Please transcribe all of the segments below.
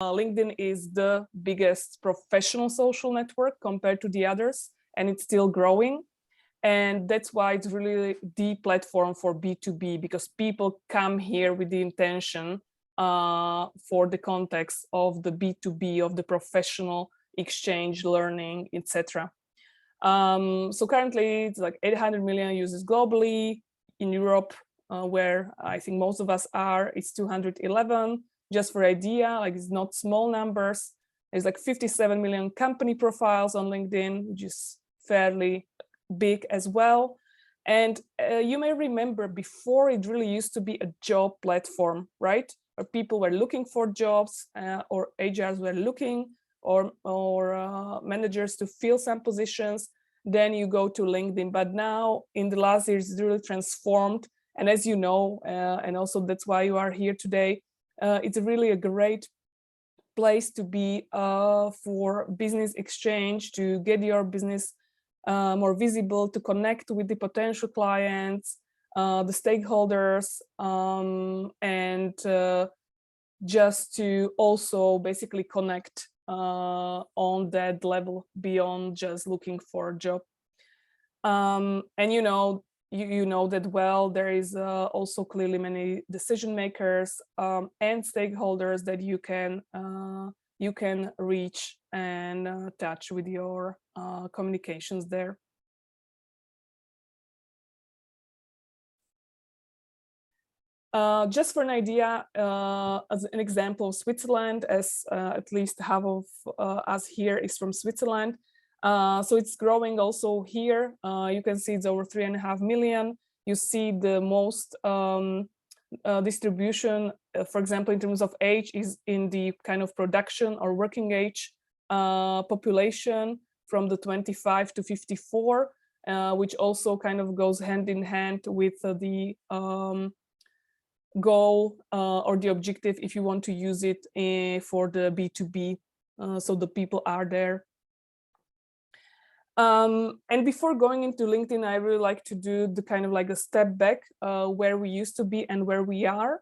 LinkedIn is the biggest professional social network compared to the others, and it's still growing. And that's why it's really the platform for B2B, because people come here with the intention for the context of the B2B, of the professional exchange, learning, etc. So currently it's like 800 million users globally. In Europe, where I think most of us are, it's 211. Just for idea, like it's not small numbers. There's like 57 million company profiles on LinkedIn, which is fairly big as well. And you may remember before it really used to be a job platform, right? Where people were looking for jobs or HRs were looking or managers to fill some positions. Then you go to LinkedIn. But now in the last years, it's really transformed. And as you know, and also that's why you are here today, it's really a great place to be for business exchange, to get your business more visible, to connect with the potential clients, the stakeholders, and just to also basically connect on that level beyond just looking for a job. And you know that well, there is also clearly many decision makers and stakeholders that you can reach and touch with your communications there. Just for an idea, as an example, Switzerland, as at least half of us here is from Switzerland. So it's growing also here. You can see it's over 3.5 million. You see the most distribution, for example, in terms of age, is in the kind of production or working age population from the 25 to 54, which also kind of goes hand in hand with the goal or the objective if you want to use it for the B2B, so the people are there. And before going into LinkedIn, I really like to do the kind of like a step back where we used to be and where we are.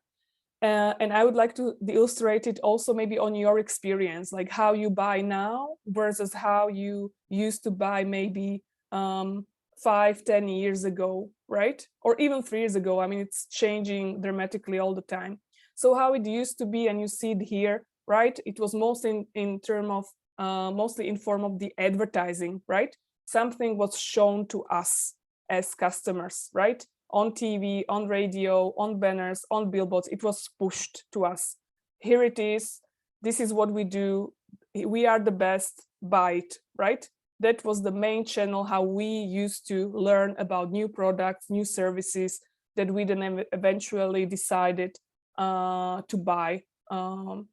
And I would like to illustrate it also maybe on your experience, like how you buy now versus how you used to buy maybe 5-10 years ago, right? Or even 3 years ago. I mean, it's changing dramatically all the time. So how it used to be, and you see it here, right? It was mostly in term of mostly in form of the advertising, right? Something was shown to us as customers, right? On TV, on radio, on banners, on billboards, it was pushed to us. Here it is, this is what we do, we are the best, buy it, right? That was the main channel how we used to learn about new products, new services that we then eventually decided to buy. So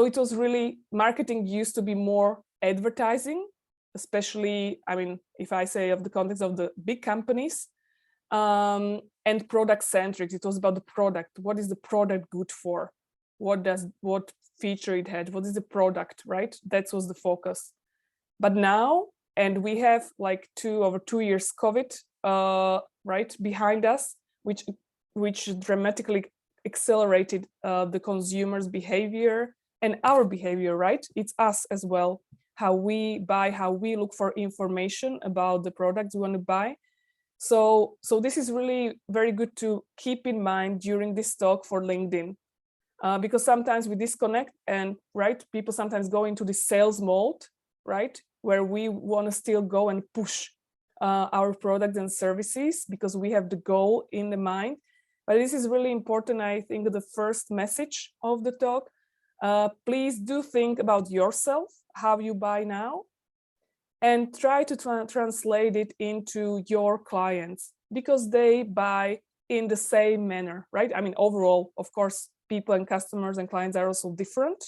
it was really, marketing used to be more advertising, especially, I mean, if I say of the context of the big companies, and product centric. It was about the product. What is the product good for? What feature it had? What is the product, right? That was the focus. But now, and we have like over 2 years COVID, right, behind us, which dramatically accelerated the consumer's behavior and our behavior, right? It's us as well, how we buy, how we look for information about the products we want to buy. So this is really very good to keep in mind during this talk for LinkedIn, because sometimes we disconnect and, right, people sometimes go into the sales mode, right, where we want to still go and push our products and services because we have the goal in the mind. But this is really important, I think, the first message of the talk. Please do think about yourself, how you buy now, and try to translate it into your clients because they buy in the same manner, right? I mean, overall, of course, people and customers and clients are also different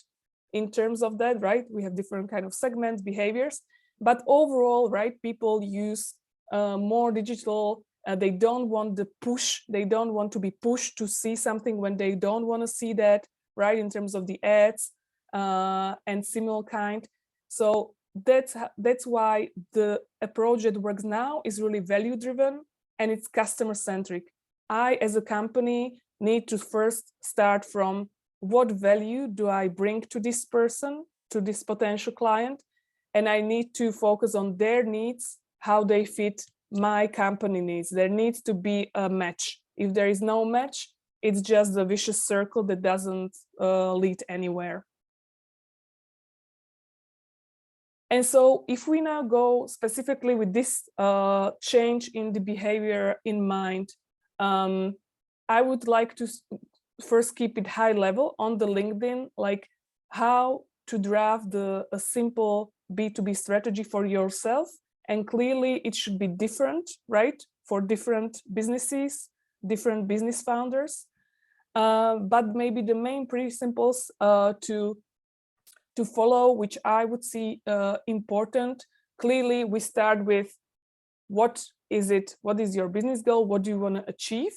in terms of that, right? We have different kind of segments, behaviors, but overall, right, people use more digital. They don't want the push. They don't want to be pushed to see something when they don't want to see that, right, in terms of the ads and similar kind. So that's why the approach that works now is really value driven and it's customer centric. I, as a company, need to first start from what value do I bring to this person, to this potential client, and I need to focus on their needs, how they fit my company needs. There needs to be a match. If there is no match, it's just a vicious circle that doesn't lead anywhere. And so if we now go specifically with this change in the behavior in mind, I would like to first keep it high level on the LinkedIn, like how to draft a simple B2B strategy for yourself. And clearly it should be different, right? For different businesses, different business founders. But maybe the main principles to follow, which I would see important. Clearly, we start with what is it? What is your business goal? What do you want to achieve?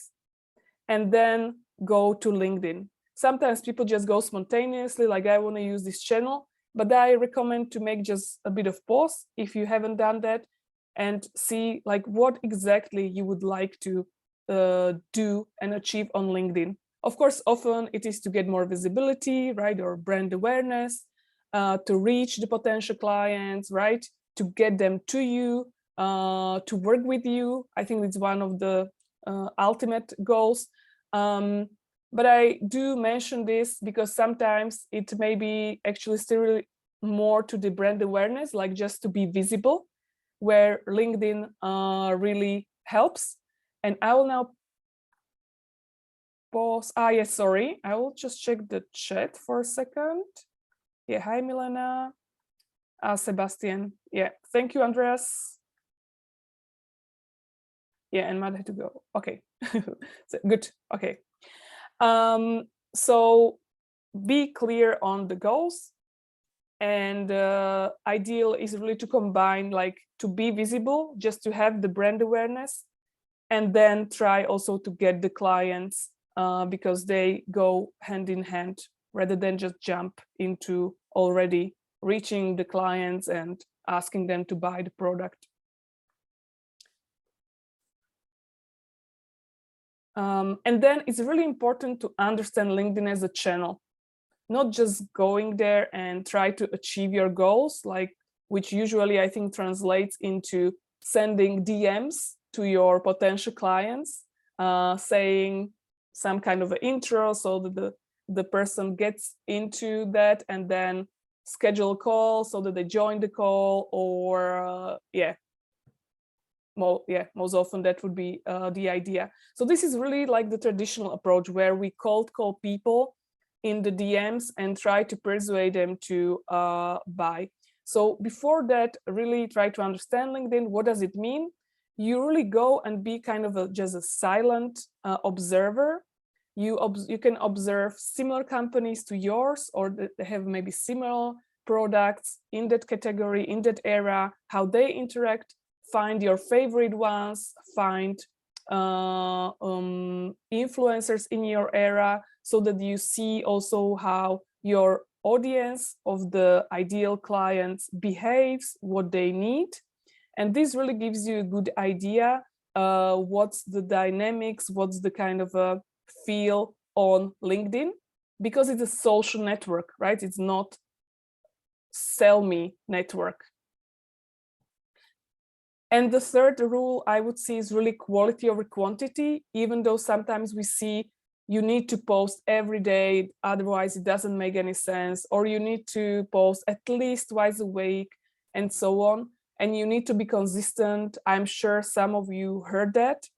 And then go to LinkedIn. Sometimes people just go spontaneously, like I want to use this channel, but I recommend to make just a bit of pause if you haven't done that and see like what exactly you would like to do and achieve on LinkedIn. Of course, often it is to get more visibility, right? Or brand awareness, to reach the potential clients, right? To get them to you, to work with you. I think it's one of the ultimate goals. But I do mention this because sometimes it may be actually still more to the brand awareness, like just to be visible, where LinkedIn really helps. And I will now pause. Yes, sorry. I will just check the chat for a second. Yeah, hi, Milena. Sebastian. Yeah, thank you, Andreas. Yeah, and Matt had to go. Okay, so, good. Okay. So be clear on the goals, and ideal is really to combine, like to be visible, just to have the brand awareness, and then try also to get the clients because they go hand in hand, rather than just jump into already reaching the clients and asking them to buy the product. And then it's really important to understand LinkedIn as a channel, not just going there and try to achieve your goals, like which usually I think translates into sending DMs to your potential clients, saying some kind of an intro so that the person gets into that, and then schedule a call so that they join the call, or most often that would be the idea. So this is really like the traditional approach where we cold call people in the DMs and try to persuade them to buy. So before that, really try to understand LinkedIn. What does it mean? You really go and be kind of just a silent observer. You can observe similar companies to yours, or they have maybe similar products in that category, in that area, how they interact, find your favorite ones, find influencers in your area, so that you see also how your audience of the ideal clients behaves, what they need. And this really gives you a good idea what's the dynamics, what's the kind of a feel on LinkedIn, because it's a social network, right? It's not sell me network. And the third rule I would say is really quality over quantity, even though sometimes we see you need to post every day, otherwise it doesn't make any sense, or you need to post at least twice a week and so on. And you need to be consistent. I'm sure some of you heard that.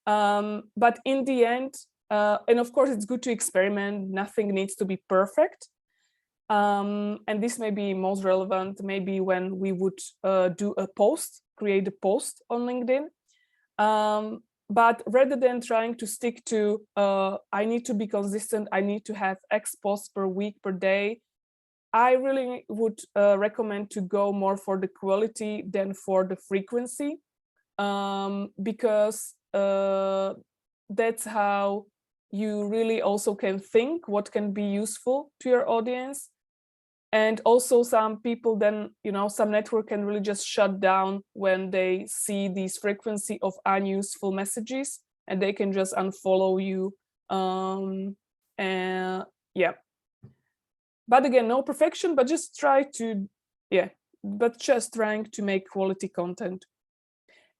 But in the end, and of course it's good to experiment, nothing needs to be perfect. And this may be most relevant maybe when we would do a post, create a post on LinkedIn. But rather than trying to stick to, I need to be consistent, I need to have X posts per week, per day, I really would recommend to go more for the quality than for the frequency, because that's how you really also can think what can be useful to your audience. And also some people then, some network can really just shut down when they see this frequency of unuseful messages, and they can just unfollow you. And Yeah. But again, no perfection, but just try to, just trying to make quality content.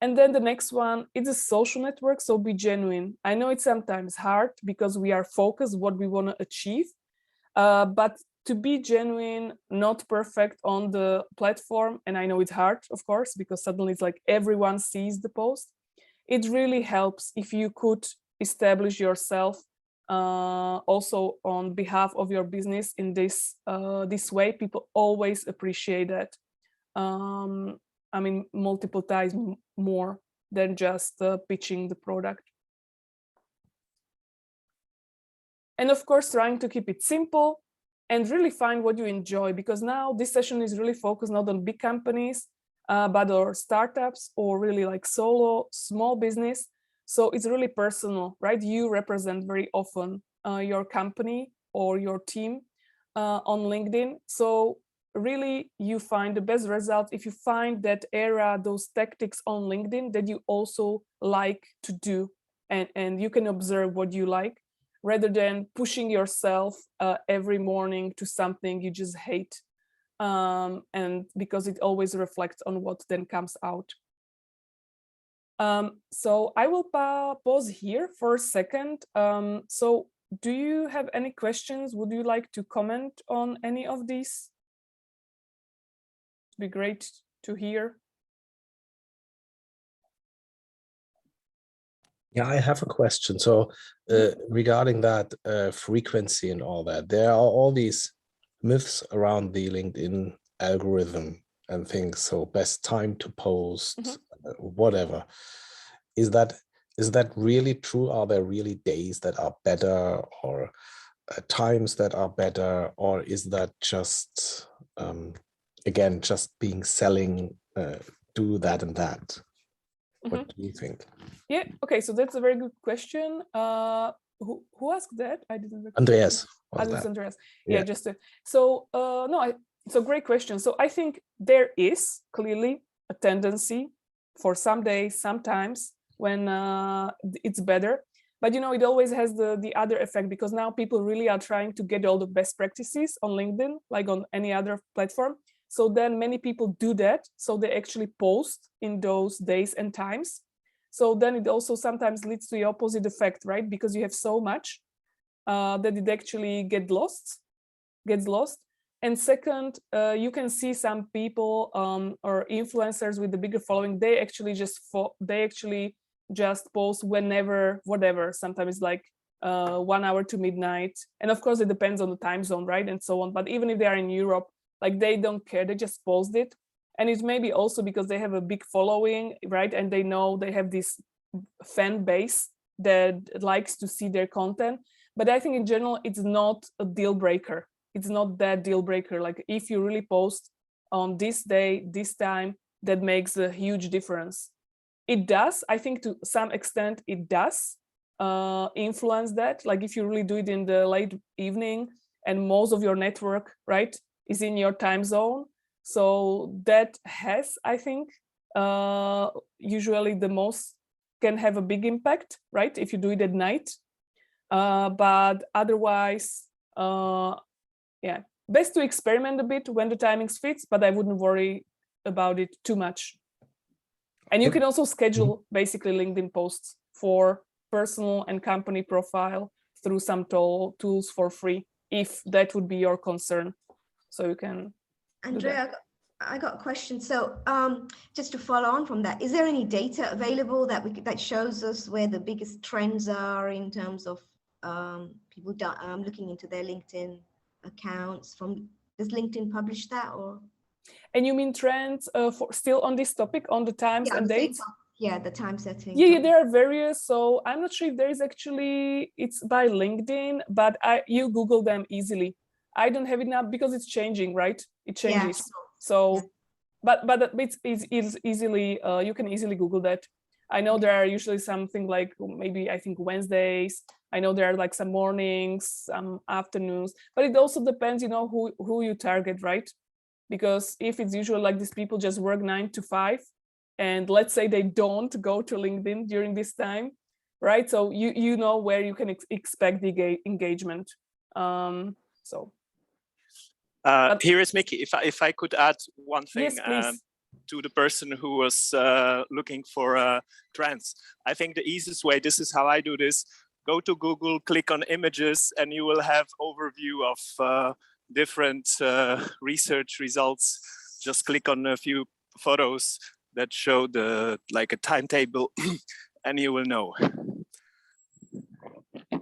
And then the next one, it's a social network, so be genuine. I know it's sometimes hard because we are focused what we want to achieve, but to be genuine, not perfect on the platform, and I know it's hard, of course, because suddenly it's like everyone sees the post. It really helps if you could establish yourself also on behalf of your business in this way. People always appreciate that. I mean, multiple times more than just pitching the product. And of course, trying to keep it simple and really find what you enjoy, because now this session is really focused not on big companies, but on startups or really like solo, small business. So it's really personal, right? You represent very often your company or your team on LinkedIn. So really you find the best result if you find that area, those tactics on LinkedIn that you also like to do, and you can observe what you like, rather than pushing yourself every morning to something you just hate. And because it always reflects on what then comes out. So I will pause here for a second. So do you have any questions? Would you like to comment on any of these? It'd be great to hear. Yeah, I have a question. So regarding that frequency and all that, there are all these myths around the LinkedIn algorithm and things. So best time to post, whatever. Is that really true? Are there really days that are better, or times that are better, or is that just again just being selling, do that and that? What do you think? Yeah, okay, so that's a very good question. Who asked that? I didn't recognize. Andreas. Andreas. Yeah, just so no, it's a great question. So I think there is clearly a tendency for some days, sometimes when it's better, but you know, it always has the other effect, because now people really are trying to get all the best practices on LinkedIn, like on any other platform. So then many people do that, so they actually post in those days and times. So then it also sometimes leads to the opposite effect, right? Because you have so much that it actually gets lost. And second, you can see some people or influencers with the bigger following, they actually just post whenever, whatever. Sometimes it's like 1 hour to midnight, and of course it depends on the time zone, right, and so on. But even if they are in Europe, like, they don't care, they just post it. And it may be also because they have a big following, right, and they know they have this fan base that likes to see their content. But I think in general, it's not a deal breaker. It's not that deal breaker. Like, if you really post on this day, this time, that makes a huge difference. It does, I think, to some extent, it does influence that. Like, if you really do it in the late evening and most of your network, right, is in your time zone. So that has, I think, usually the most can have a big impact, right, if you do it at night. But otherwise, yeah, best to experiment a bit when the timings fits, but I wouldn't worry about it too much. And you can also schedule basically LinkedIn posts for personal and company profile through some tools for free, if that would be your concern. So you can. Andrea, I got a question. So just to follow on from that, is there any data available that shows us where the biggest trends are in terms of people looking into their LinkedIn accounts? Does LinkedIn publish that, or? And you mean trends for still on this topic, on the times and dates? Yeah, the time setting. Yeah, there are various. So I'm not sure if there is actually, it's by LinkedIn, but you Google them easily. I don't have it now because it's changing, right? It changes. Yeah, sure. So, yeah. But it's easily, you can easily Google that. I know there are usually something like maybe I think Wednesdays. I know there are like some mornings, some afternoons, but it also depends, you know, who you target, right? Because if it's usually like these people just work 9 to 5, and let's say they don't go to LinkedIn during this time, right? So you know where you can expect the engagement. So here is Mickey. If I could add one thing, yes, please. To the person who was looking for trends. I think the easiest way, this is how I do this, go to Google, click on images, and you will have overview of different research results. Just click on a few photos that show like a timetable and you will know.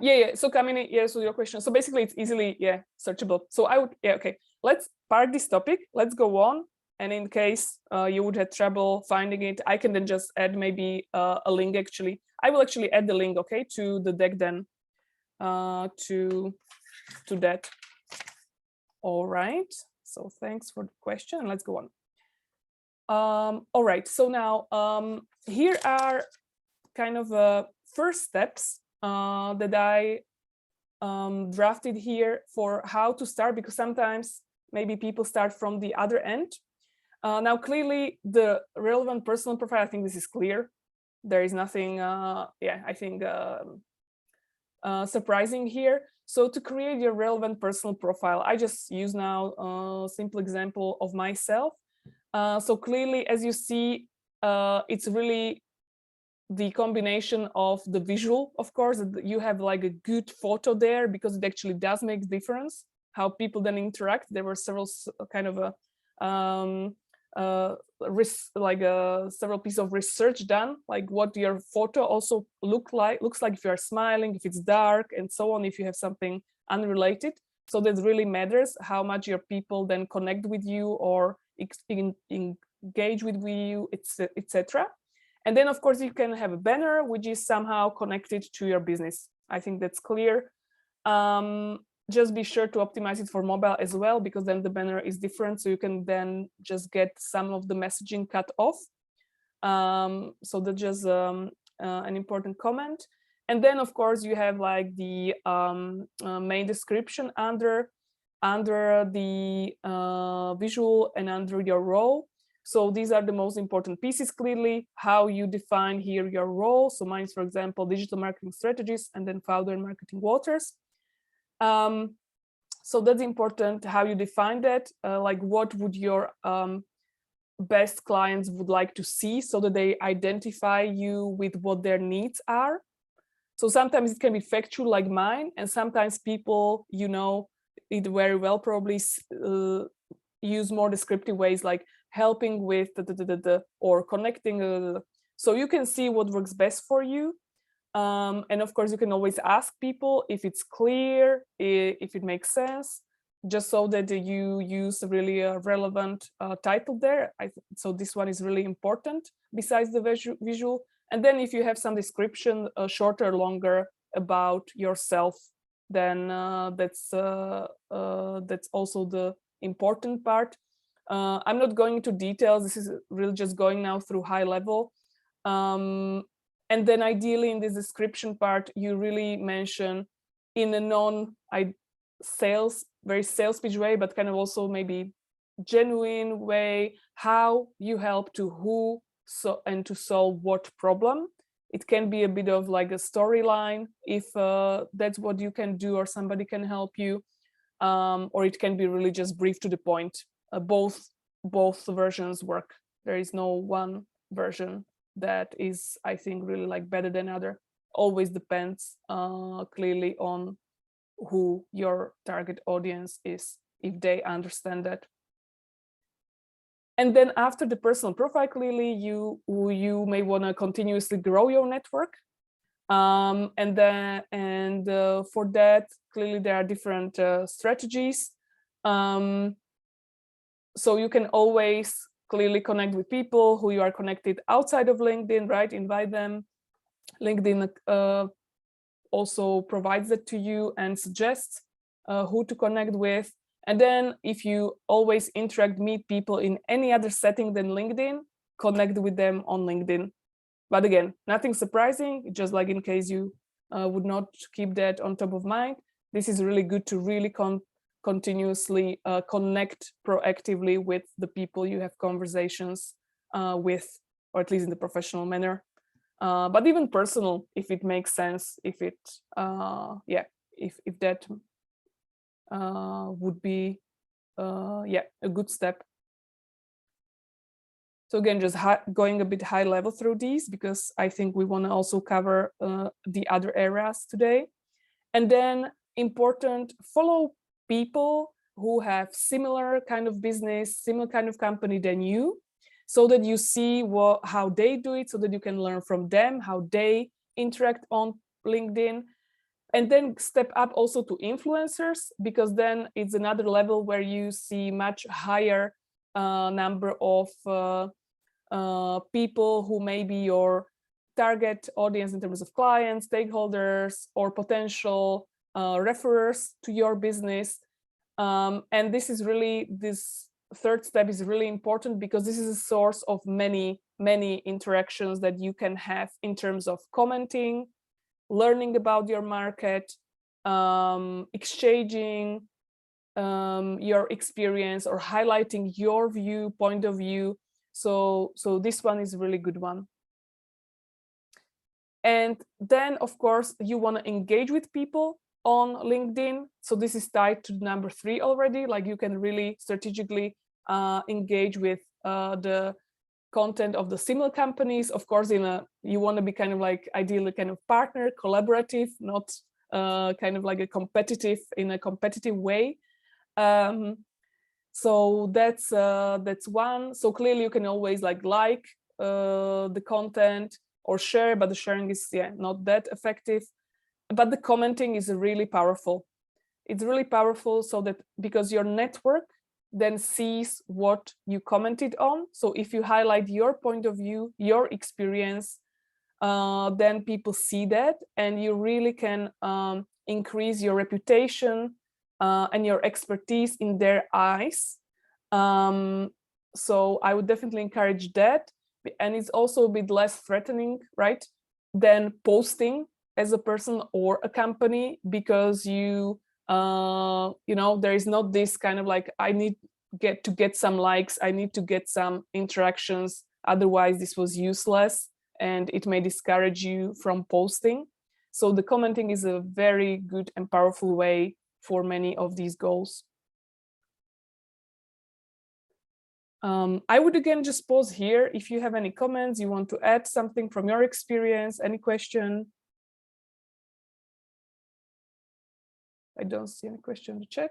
Yeah. So coming in, so your question. So basically it's easily, searchable. So I would, okay, let's park this topic. Let's go on. And in case you would have trouble finding it, I can then just add maybe a link actually. I will actually add the link, okay, to the deck then to that. All right. So thanks for the question. Let's go on. All right. So now here are kind of first steps that I drafted here for how to start, because sometimes maybe people start from the other end. Now, clearly, the relevant personal profile, I think this is clear. There is nothing, I think, surprising here. So to create your relevant personal profile, I just use now a simple example of myself. So clearly, as you see, it's really the combination of the visual, of course, you have like a good photo there, because it actually does make difference how people then interact. There were several kind of several pieces of research done, like what your photo also looks like if you are smiling, if it's dark, and so on, if you have something unrelated. So that really matters how much your people then connect with you or engage with you, etc. And then, of course, you can have a banner which is somehow connected to your business. I think that's clear. Just be sure to optimize it for mobile as well, because then the banner is different. So you can then just get some of the messaging cut off. So that's just an important comment. And then, of course, you have like the main description under the visual and under your role. So these are the most important pieces, clearly, how you define here your role. So mine is, for example, digital marketing strategist, and then founder and marketing waters. So that's important, how you define that, like what would your best clients would like to see, so that they identify you with what their needs are. So sometimes it can be factual like mine, and sometimes people, it very well probably use more descriptive ways, like helping with or connecting. So you can see what works best for you. And of course, you can always ask people if it's clear, if it makes sense, just so that you use really a relevant title there. So this one is really important besides the visual. And then if you have some description, shorter, longer, about yourself, then that's also the important part. I'm not going into details. This is really just going now through high level. And then ideally in this description part, you really mention in a very sales pitch way, but kind of also maybe genuine way, how you help to who and to solve what problem. It can be a bit of like a storyline if that's what you can do or somebody can help you, or it can be really just brief to the point. Both versions work. There is no one version that is, I think, really like better than other. Always depends clearly on who your target audience is, if they understand that. And then after the personal profile, clearly you may want to continuously grow your network. For that, clearly there are different strategies. So you can always clearly connect with people who you are connected outside of LinkedIn, right? Invite them. LinkedIn also provides it to you and suggests who to connect with. And then if you always meet people in any other setting than LinkedIn, connect with them on LinkedIn. But again, nothing surprising, just like in case you would not keep that on top of mind. This is really good to really continuously connect proactively with the people you have conversations with, or at least in the professional manner. But even personal, if it makes sense, if that would be yeah, a good step. So again, just going a bit high level through these, because I think we want to also cover the other areas today. And then important, follow people who have similar kind of business, similar kind of company than you, so that you see how they do it, so that you can learn from them, how they interact on LinkedIn. And then step up also to influencers, because then it's another level where you see much higher number of people who may be your target audience in terms of clients, stakeholders, or potential referrers to your business. And this is really, this third step is really important, because this is a source of many interactions that you can have in terms of commenting, learning about your market, exchanging your experience, or highlighting your point of view. So this one is a really good one. And then, of course, you want to engage with people on LinkedIn. So this is tied to number 3 already. Like, you can really strategically engage with the content of the similar companies. Of course, you want to be kind of like ideally kind of partner, collaborative, not kind of like in a competitive way. So that's one. So clearly you can always like the content or share, but the sharing is not that effective. But the commenting is really powerful. It's really powerful, so that because your network then sees what you commented on. So if you highlight your point of view, your experience, then people see that, and you really can increase your reputation and your expertise in their eyes. So I would definitely encourage that. And it's also a bit less threatening, right, than posting as a person or a company, because you know, there is not this kind of like, I need to get some likes, I need to get some interactions, otherwise this was useless and it may discourage you from posting. So the commenting is a very good and powerful way for many of these goals. I would again just pause here. If you have any comments, you want to add something from your experience, any question. I don't see any question in the chat.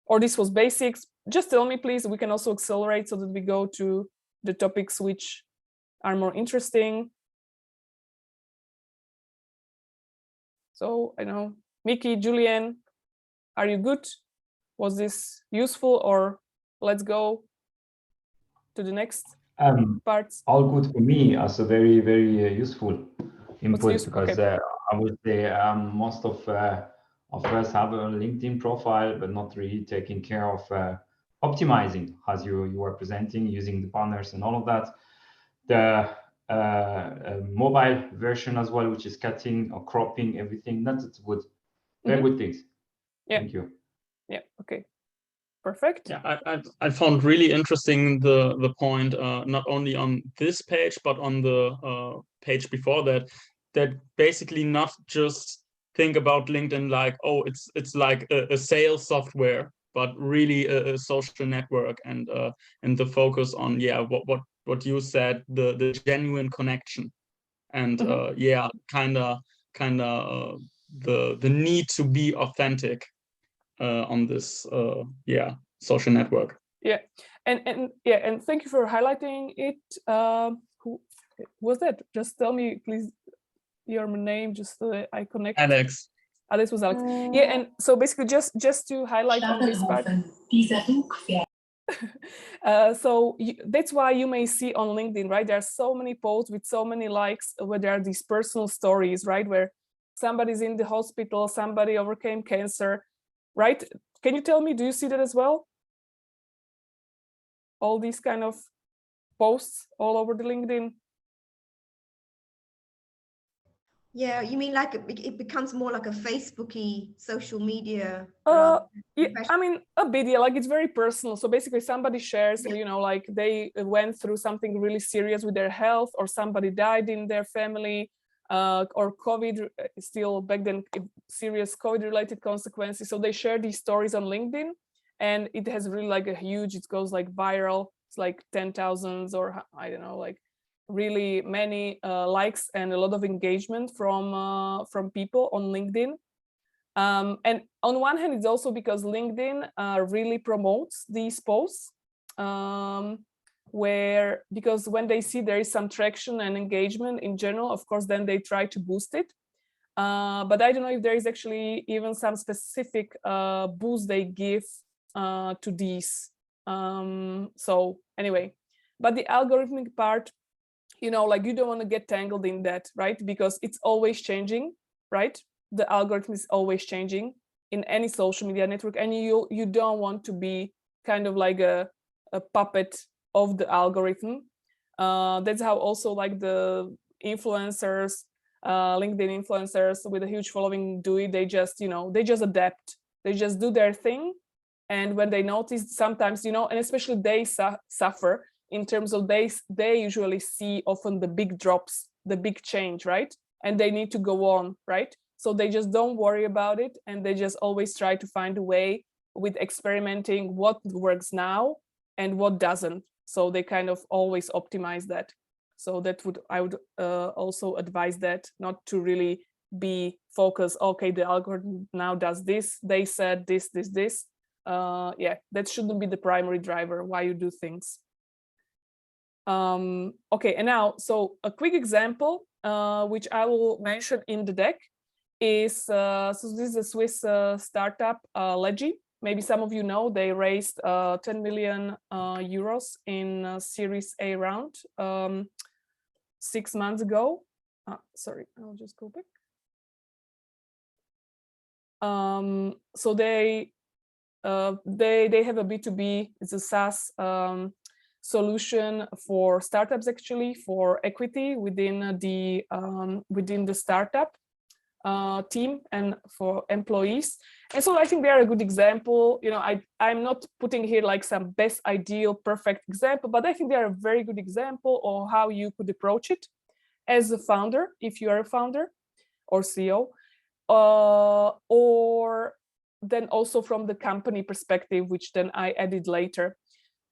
Or this was basics. Just tell me, please. We can also accelerate so that we go to the topics which are more interesting. So I know, Miki, Julian, are you good? Was this useful, or let's go to the next parts? All good for me. Also very, very useful input, because okay. I would say most of us have a LinkedIn profile, but not really taking care of optimizing, as you were presenting, using the banners and all of that. The mobile version as well, which is cutting or cropping everything. That's good. Very good things. Yeah. Thank you. Yeah. Okay. Perfect. Yeah, I found really interesting the point, not only on this page, but on the page before that, that basically not just think about LinkedIn like, oh, it's like a sales software, but really a social network, and the focus on what you said, the genuine connection, and kind of the need to be authentic on this social network. Yeah, and thank you for highlighting it. Who was that? Just tell me, please, your name, just so that I connect. Alex. This was Alex. Yeah, and so basically just to highlight on this part. So that's why you may see on LinkedIn, right? There are so many posts with so many likes where there are these personal stories, right? Where somebody's in the hospital, somebody overcame cancer, right? Can you tell me, do you see that as well? All these kind of posts all over the LinkedIn? Yeah, you mean like it becomes more like a Facebooky social media? Yeah, I mean, a bit, yeah, like it's very personal. So basically somebody shares, you know, like they went through something really serious with their health, or somebody died in their family, or COVID, still back then, serious COVID-related consequences. So they share these stories on LinkedIn, and it has really like a huge, it goes like viral. It's like 10,000 or I don't know, like really many likes and a lot of engagement from people on LinkedIn. And on one hand, it's also because LinkedIn really promotes these posts, because when they see there is some traction and engagement in general, of course, then they try to boost it. But I don't know if there is actually even some specific boost they give to these. So anyway, but the algorithmic part, you know, like you don't want to get tangled in that, right? Because it's always changing, right? The algorithm is always changing in any social media network, and you don't want to be kind of like a puppet of the algorithm. That's how also like the influencers, LinkedIn influencers with a huge following do it. They just, you know, they just adapt. They just do their thing. And when they notice, sometimes, you know, and especially they suffer in terms of they usually see often the big drops, the big change, right? And they need to go on, right? So they just don't worry about it, and they just always try to find a way with experimenting what works now and what doesn't. So they kind of always optimize that. So that would, I would also advise that not to really be focused, okay, the algorithm now does this, they said this. Yeah, that shouldn't be the primary driver why you do things. Okay, and now, so a quick example, which I will mention in the deck is, so this is a Swiss startup, Legi. Maybe some of you know, they raised 10 million euros in a Series A round 6 months ago. Sorry, I'll just go back. So they have a B2B, it's a SaaS solution for startups, actually, for equity within the startup team and for employees. And so I think they are a good example. You know, I'm not putting here like some best ideal perfect example, but I think they are a very good example of how you could approach it as a founder, if you are a founder or CEO, or then also from the company perspective, which then I added later.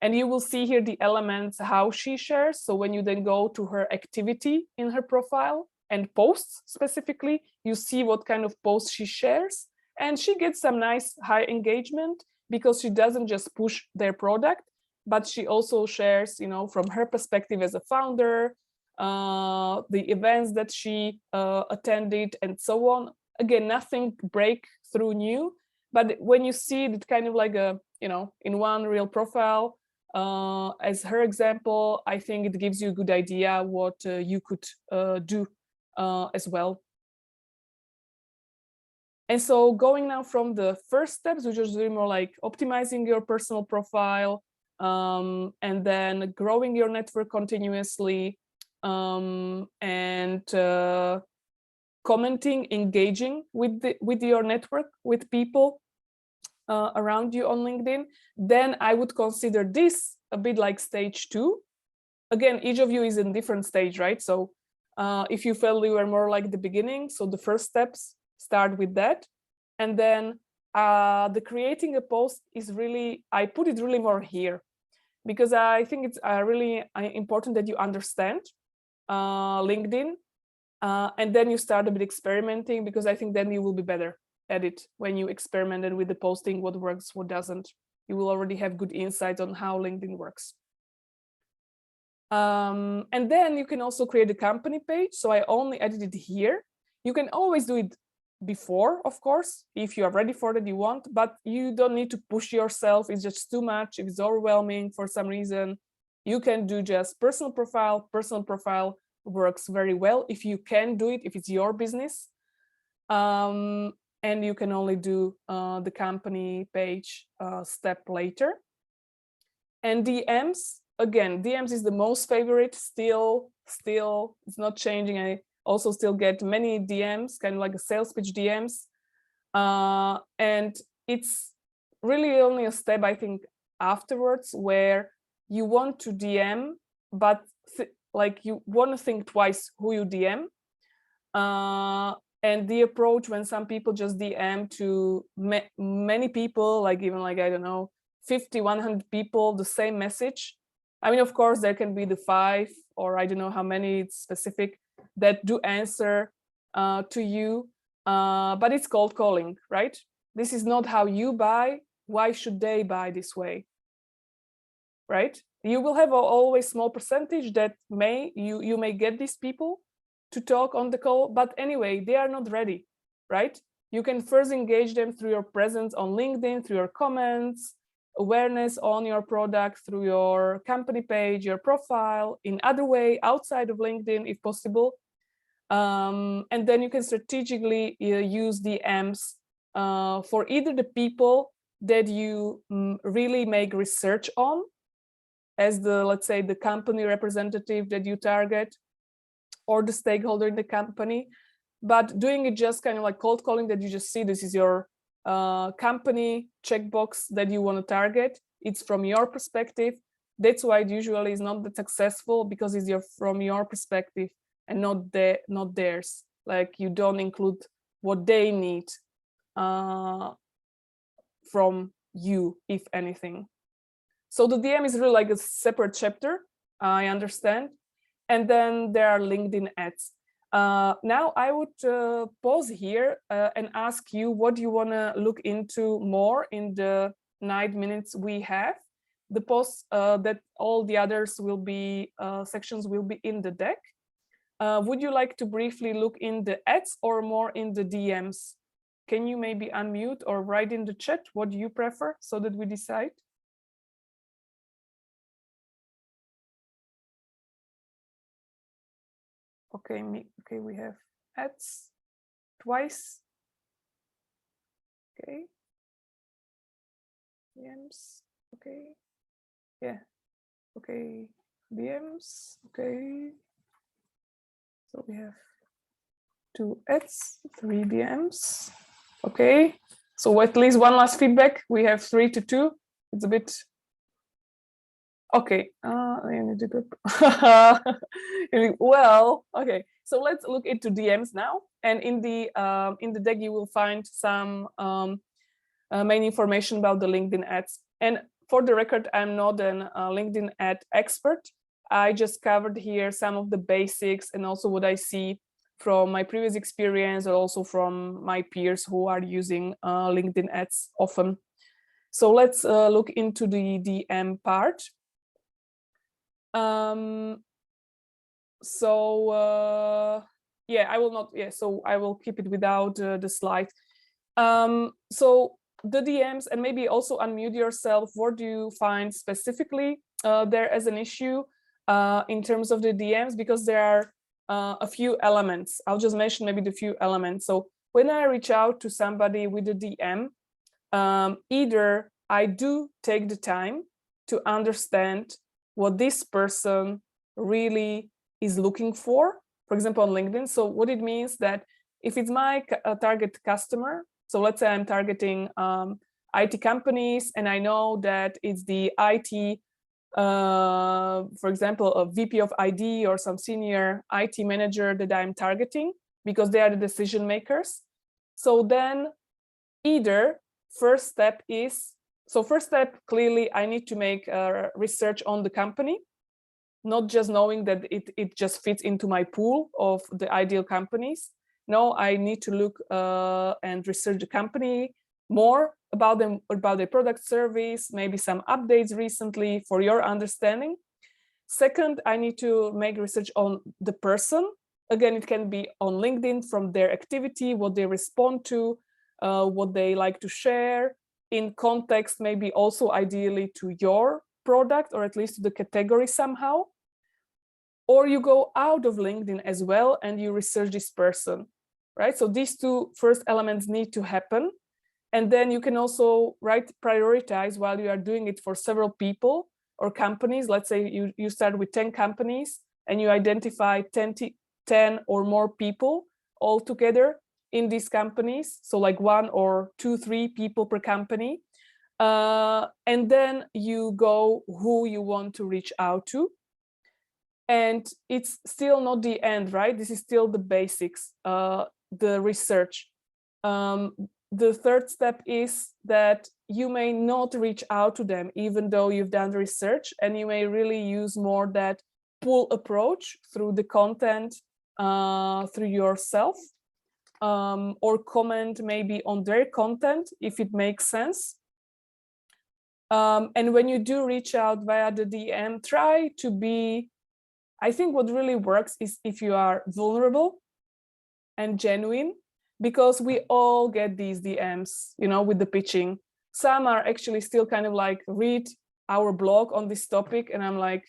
And you will see here the elements, how she shares. So when you then go to her activity in her profile and posts specifically, you see what kind of posts she shares. And she gets some nice high engagement because she doesn't just push their product, but she also shares, you know, from her perspective as a founder, the events that she attended and so on. Again, nothing breakthrough new, but when you see it kind of like a, you know, in one real profile, as her example, I think it gives you a good idea what you could do as well. And so going now from the first steps, which is really more like optimizing your personal profile, and then growing your network continuously, and commenting, engaging with your network, with people around you on LinkedIn, then I would consider this a bit like stage 2. Again, each of you is in different stage, right? So if you felt you were more like the beginning, so the first steps start with that. And then the creating a post is really, I put it really more here, because I think it's really important that you understand LinkedIn, and then you start a bit experimenting, because I think then you will be better at it when you experimented with the posting, what works, what doesn't. You will already have good insights on how LinkedIn works. And then you can also create a company page. So I only added it here. You can always do it before, of course, if you are ready for it, you want, but you don't need to push yourself. It's just too much. If it's overwhelming for some reason, you can do just personal profile. Personal profile works very well if you can do it, if it's your business. And you can only do the company page step later. And DMs, again, DMs is the most favorite, still, it's not changing. I also still get many DMs, kind of like a sales pitch DMs. And it's really only a step, I think, afterwards, where you want to DM, but like you want to think twice who you DM. And the approach when some people just DM to many people, like even like, I don't know, 50, 100 people, the same message. I mean, of course, there can be the 5 or I don't know how many, it's specific, that do answer to you, but it's cold calling, right? This is not how you buy. Why should they buy this way, right? You will have always small percentage that you may get these people to talk on the call, but anyway, they are not ready, right? You can first engage them through your presence on LinkedIn, through your comments, awareness on your product, through your company page, your profile, in other way, outside of LinkedIn, if possible. And then you can strategically use DMs for either the people that you really make research on, as the, let's say, the company representative that you target, or the stakeholder in the company, but doing it just kind of like cold calling, that you just see this is your company checkbox that you want to target. It's from your perspective. That's why it usually is not that successful, because it's from your perspective and not theirs. Like you don't include what they need from you, if anything. So the DM is really like a separate chapter, I understand. And then there are LinkedIn ads. Now I would pause here and ask you what you want to look into more in the 9 minutes we have. The posts that all the others will be, sections will be in the deck. Would you like to briefly look in the ads or more in the DMs? Can you maybe unmute or write in the chat what do you prefer so that we decide? Okay, we have ads twice. Okay. DMs. Okay. Yeah. Okay. DMs. Okay. So we have 2 ads, 3 DMs. Okay. So at least one last feedback. We have 3 to 2. It's a bit. Okay, I need to go. Well, okay. So let's look into DMs now. And in the deck, you will find some main information about the LinkedIn ads. And for the record, I'm not an LinkedIn ad expert. I just covered here some of the basics and also what I see from my previous experience, or also from my peers who are using LinkedIn ads often. So let's look into the DM part. Yeah, I will not, yeah, so I will keep it without the slide. So the DMs, and maybe also unmute yourself, what do you find specifically there as an issue in terms of the DMs, because there are a few elements. I'll just mention maybe the few elements. So when I reach out to somebody with a DM, either I do take the time to understand what this person really is looking for example, on LinkedIn. So what it means that if it's my target customer, so let's say I'm targeting IT companies, and I know that it's the IT, for example, a VP of ID or some senior IT manager that I'm targeting, because they are the decision makers. So then either first step is, so first step, clearly I need to make research on the company, not just knowing that it just fits into my pool of the ideal companies. No, I need to look and research the company more about them, about their product, service, maybe some updates recently for your understanding. Second, I need to make research on the person. Again, it can be on LinkedIn from their activity, what they respond to, what they like to share, in context, maybe also ideally to your product, or at least to the category somehow. Or you go out of LinkedIn as well and you research this person, right? So these two first elements need to happen. And then you can also prioritize while you are doing it for several people or companies. Let's say you start with 10 companies and you identify 10 or more people all together in these companies. So like 1 or 2, 3 people per company. And then you go who you want to reach out to. And it's still not the end, right? This is still the basics, the research. The third step is that you may not reach out to them, even though you've done the research, and you may really use more that pull approach through the content, through yourself, or comment maybe on their content if it makes sense. And when you do reach out via the DM, try to be, I think what really works is if you are vulnerable and genuine, because we all get these DMs, you know, with the pitching. Some are actually still kind of like, read our blog on this topic, and I'm like,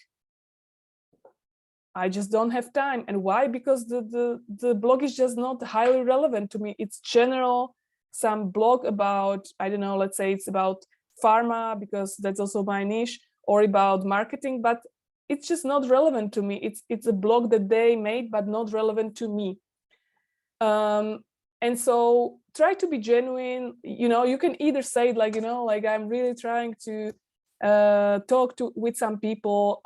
I just don't have time. And why? Because the blog is just not highly relevant to me. It's general, some blog about, I don't know, let's say it's about pharma, because that's also my niche, or about marketing, but it's just not relevant to me. It's a blog that they made, but not relevant to me. And so try to be genuine. You know, you can either say it like, you know, like I'm really trying to talk with some people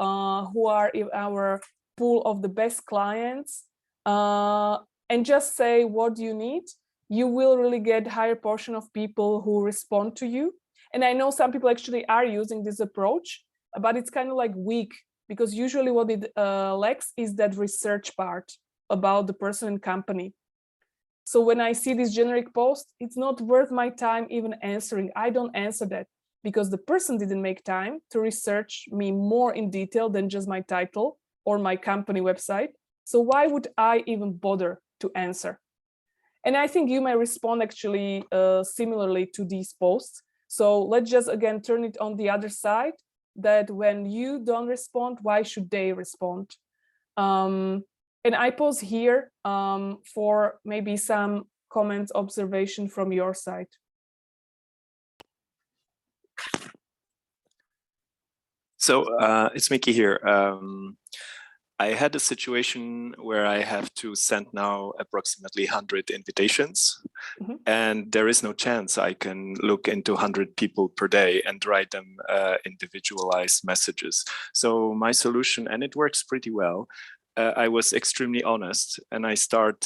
who are in our pool of the best clients, and just say what you need. You will really get higher portion of people who respond to you. And I know some people actually are using this approach, but it's kind of like weak, because usually what it lacks is that research part about the person and company. So when I see this generic post, it's not worth my time even answering. I don't answer that because the person didn't make time to research me more in detail than just my title or my company website. So why would I even bother to answer? And I think you may respond actually similarly to these posts. So let's just again turn it on the other side, that when you don't respond, why should they respond? And I pause here for maybe some comments, observation from your side. So it's Mickey here. I had a situation where I have to send now approximately 100 invitations, and there is no chance I can look into 100 people per day and write them individualized messages. So my solution, and it works pretty well, I was extremely honest, and I start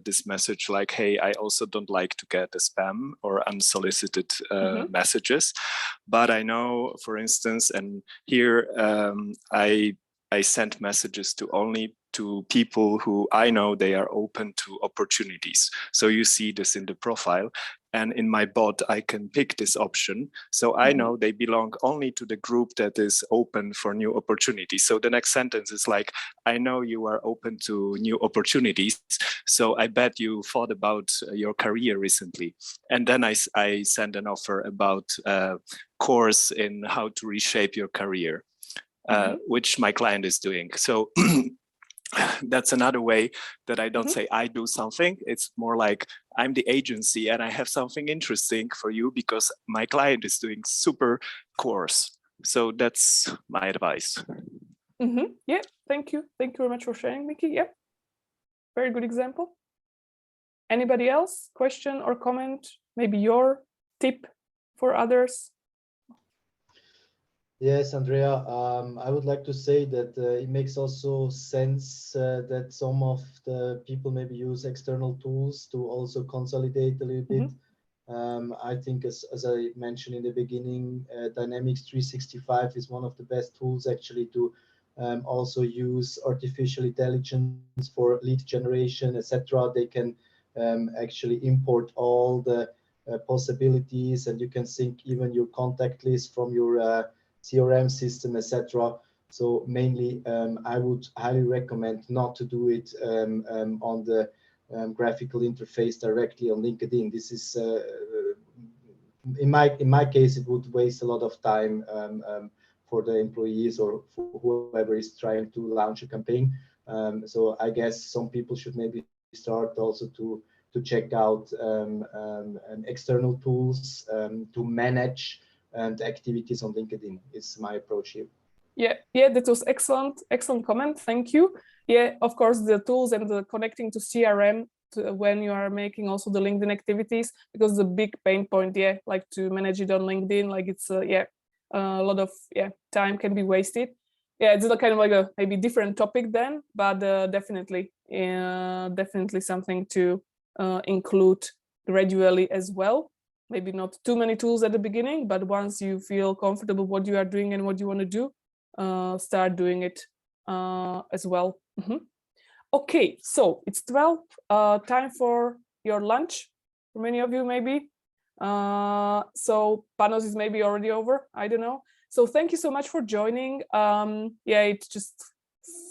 this message like, hey, I also don't like to get a spam or unsolicited messages, but I know, for instance, and here I send messages to only to people who I know they are open to opportunities. So you see this in the profile, and in my bot, I can pick this option. So I know they belong only to the group that is open for new opportunities. So the next sentence is like, I know you are open to new opportunities. So I bet you thought about your career recently. And then I send an offer about a course in how to reshape your career. Which my client is doing. So that's another way that I don't say I do something. It's more like I'm the agency and I have something interesting for you because my client is doing super course. So that's my advice. Yeah, thank you. Thank you very much for sharing, Mickey. Yeah, very good example. Anybody else? Question or comment? Maybe your tip for others? Yes, Andrea, I would like to say that it makes also sense that some of the people maybe use external tools to also consolidate a little bit. I think as I mentioned in the beginning, Dynamics 365 is one of the best tools actually to also use artificial intelligence for lead generation, etc. They can actually import all the possibilities, and you can sync even your contact list from your CRM system, etc. So mainly, I would highly recommend not to do it on the graphical interface directly on LinkedIn. This is, in my case, it would waste a lot of time for the employees or for whoever is trying to launch a campaign. So I guess some people should maybe start also to check out external tools to manage the activities on LinkedIn. Is my approach here. Yeah, that was excellent comment. Thank you. Yeah, of course, the tools and the connecting to CRM when you are making also the LinkedIn activities, because the big pain point, yeah, like to manage it on LinkedIn, like it's a lot of time can be wasted. yeah, it's kind of like a maybe different topic then, but definitely something to include gradually as well. Maybe not too many tools at the beginning, but once you feel comfortable what you are doing and what you want to do, start doing it as well. Okay, so it's 12, time for your lunch for many of you maybe. So Panos is maybe already over, I don't know. So thank you so much for joining. Yeah, it just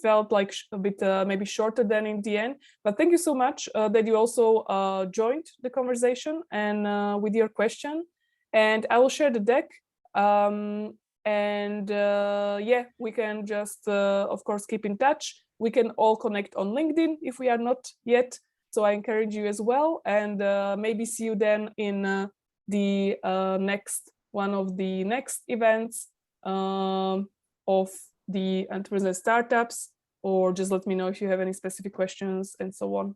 felt like a bit maybe shorter than in the end, but thank you so much that you also joined the conversation and with your question. And I will share the deck. And yeah, we can just of course keep in touch. We can all connect on LinkedIn if we are not yet. So I encourage you as well, and maybe see you then in the next one of the next events of the entrepreneurs startups, or just let me know if you have any specific questions and so on.